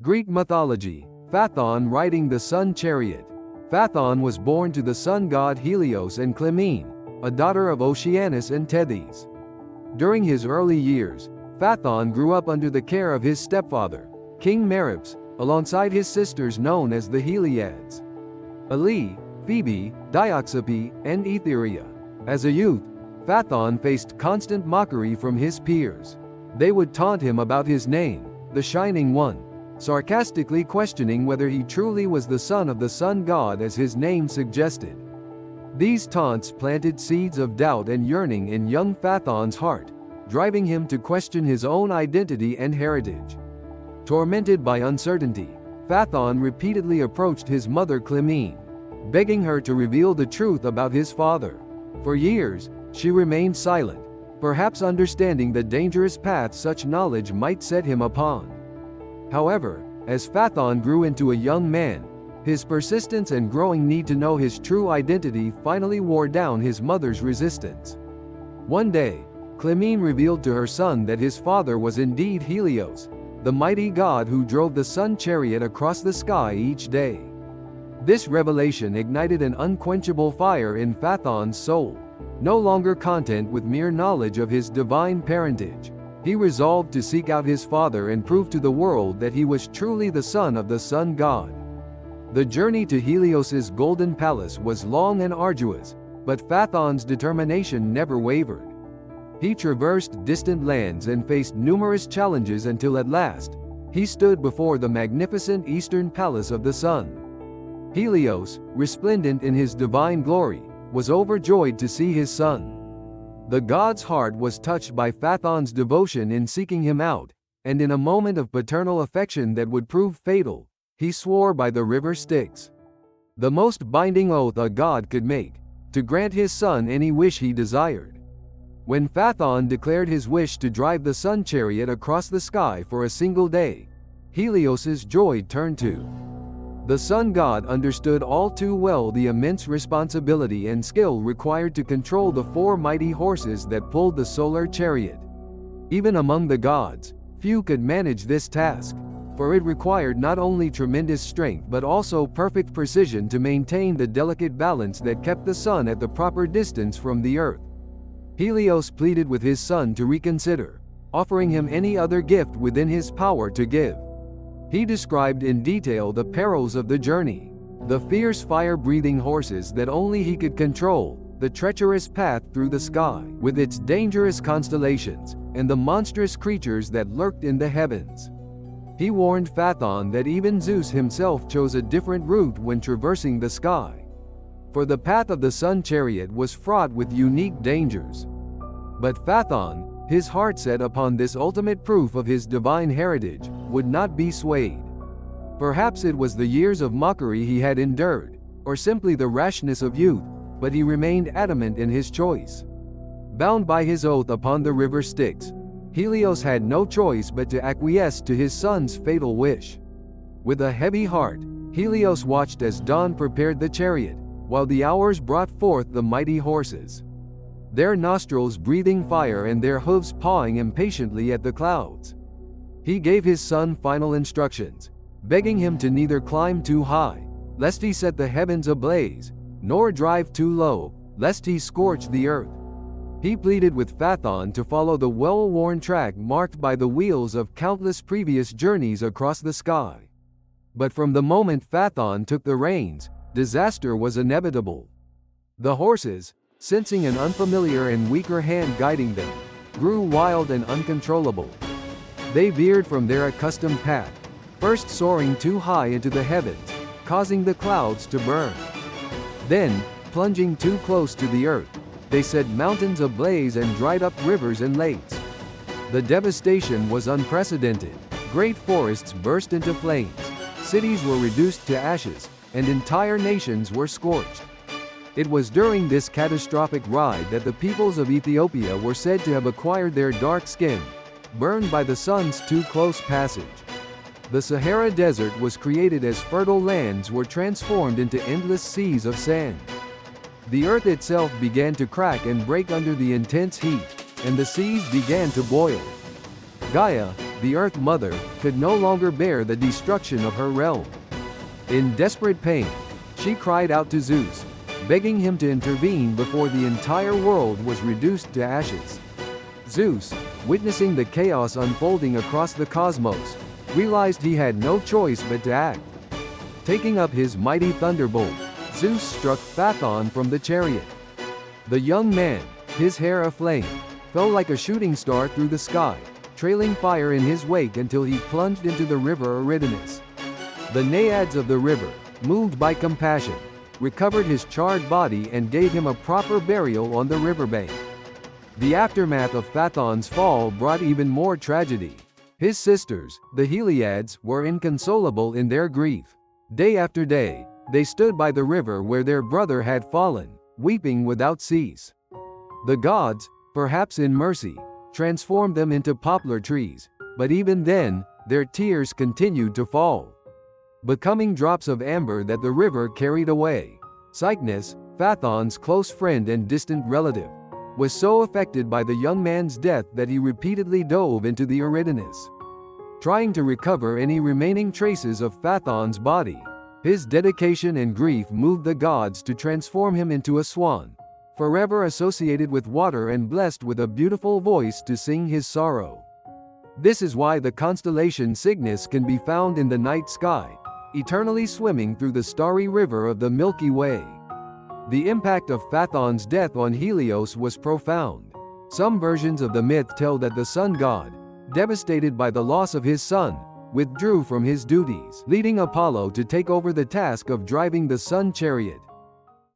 Greek mythology, Phaethon riding the sun chariot. Phaethon was born to the sun god Helios and Clymene, a daughter of Oceanus and Tethys. During his early years, Phaethon grew up under the care of his stepfather, King Merips, alongside his sisters known as the Heliads. Ali, Phoebe, Dioxype, and Aetheria. As a youth, Phaethon faced constant mockery from his peers. They would taunt him about his name, the Shining One, sarcastically questioning whether he truly was the son of the sun god as his name suggested. These taunts planted seeds of doubt and yearning in young Phaethon's heart, driving him to question his own identity and heritage. Tormented by uncertainty, Phaethon repeatedly approached his mother Clymene, begging her to reveal the truth about his father. For years, she remained silent, perhaps understanding the dangerous path such knowledge might set him upon. However, as Phaethon grew into a young man, his persistence and growing need to know his true identity finally wore down his mother's resistance. One day, Clymene revealed to her son that his father was indeed Helios, the mighty god who drove the sun chariot across the sky each day. This revelation ignited an unquenchable fire in Phaethon's soul. No longer content with mere knowledge of his divine parentage, he resolved to seek out his father and prove to the world that he was truly the son of the sun god. The journey to Helios's golden palace was long and arduous, but Phaethon's determination never wavered. He traversed distant lands and faced numerous challenges until at last, he stood before the magnificent eastern palace of the sun. Helios, resplendent in his divine glory, was overjoyed to see his son. The god's heart was touched by Phaethon's devotion in seeking him out, and in a moment of paternal affection that would prove fatal, he swore by the river Styx, the most binding oath a god could make, to grant his son any wish he desired. When Phaethon declared his wish to drive the sun chariot across the sky for a single day, Helios's joy turned to. The sun god understood all too well the immense responsibility and skill required to control the four mighty horses that pulled the solar chariot. Even among the gods, few could manage this task, for it required not only tremendous strength but also perfect precision to maintain the delicate balance that kept the sun at the proper distance from the earth. Helios pleaded with his son to reconsider, offering him any other gift within his power to give. He described in detail the perils of the journey, the fierce fire-breathing horses that only he could control, the treacherous path through the sky with its dangerous constellations, and the monstrous creatures that lurked in the heavens. He warned Phaethon that even Zeus himself chose a different route when traversing the sky. For the path of the sun chariot was fraught with unique dangers. But Phaethon, his heart set upon this ultimate proof of his divine heritage, would not be swayed. Perhaps it was the years of mockery he had endured, or simply the rashness of youth, but he remained adamant in his choice. Bound by his oath upon the river Styx, Helios had no choice but to acquiesce to his son's fatal wish. With a heavy heart, Helios watched as dawn prepared the chariot, while the hours brought forth the mighty horses, their nostrils breathing fire and their hooves pawing impatiently at the clouds. He gave his son final instructions, begging him to neither climb too high, lest he set the heavens ablaze, nor drive too low, lest he scorch the earth. He pleaded with Phaethon to follow the well-worn track marked by the wheels of countless previous journeys across the sky. But from the moment Phaethon took the reins, disaster was inevitable. The horses, sensing an unfamiliar and weaker hand guiding them, grew wild and uncontrollable. They veered from their accustomed path, first soaring too high into the heavens, causing the clouds to burn. Then, plunging too close to the earth, they set mountains ablaze and dried up rivers and lakes. The devastation was unprecedented. Great forests burst into flames, cities were reduced to ashes, and entire nations were scorched. It was during this catastrophic ride that the peoples of Ethiopia were said to have acquired their dark skin, burned by the sun's too close passage. The Sahara Desert was created as fertile lands were transformed into endless seas of sand. The earth itself began to crack and break under the intense heat, and the seas began to boil. Gaia, the Earth Mother, could no longer bear the destruction of her realm. In desperate pain, she cried out to Zeus, begging him to intervene before the entire world was reduced to ashes. Zeus, witnessing the chaos unfolding across the cosmos, realized he had no choice but to act. Taking up his mighty thunderbolt, Zeus struck Phaethon from the chariot. The young man, his hair aflame, fell like a shooting star through the sky, trailing fire in his wake until he plunged into the river Eridanus. The naiads of the river, moved by compassion, recovered his charred body and gave him a proper burial on the riverbank. The aftermath of Phaethon's fall brought even more tragedy. His sisters, the Heliads, were inconsolable in their grief. Day after day, they stood by the river where their brother had fallen, weeping without cease. The gods, perhaps in mercy, transformed them into poplar trees, but even then, their tears continued to fall, becoming drops of amber that the river carried away. Cycnus, Phaethon's close friend and distant relative, was so affected by the young man's death that he repeatedly dove into the Eridanus, trying to recover any remaining traces of Phaethon's body. His dedication and grief moved the gods to transform him into a swan, forever associated with water and blessed with a beautiful voice to sing his sorrow. This is why the constellation Cygnus can be found in the night sky, eternally swimming through the starry river of the Milky Way. The impact of Phaethon's death on Helios was profound. Some versions of the myth tell that the sun god, devastated by the loss of his son, withdrew from his duties, leading Apollo to take over the task of driving the sun chariot.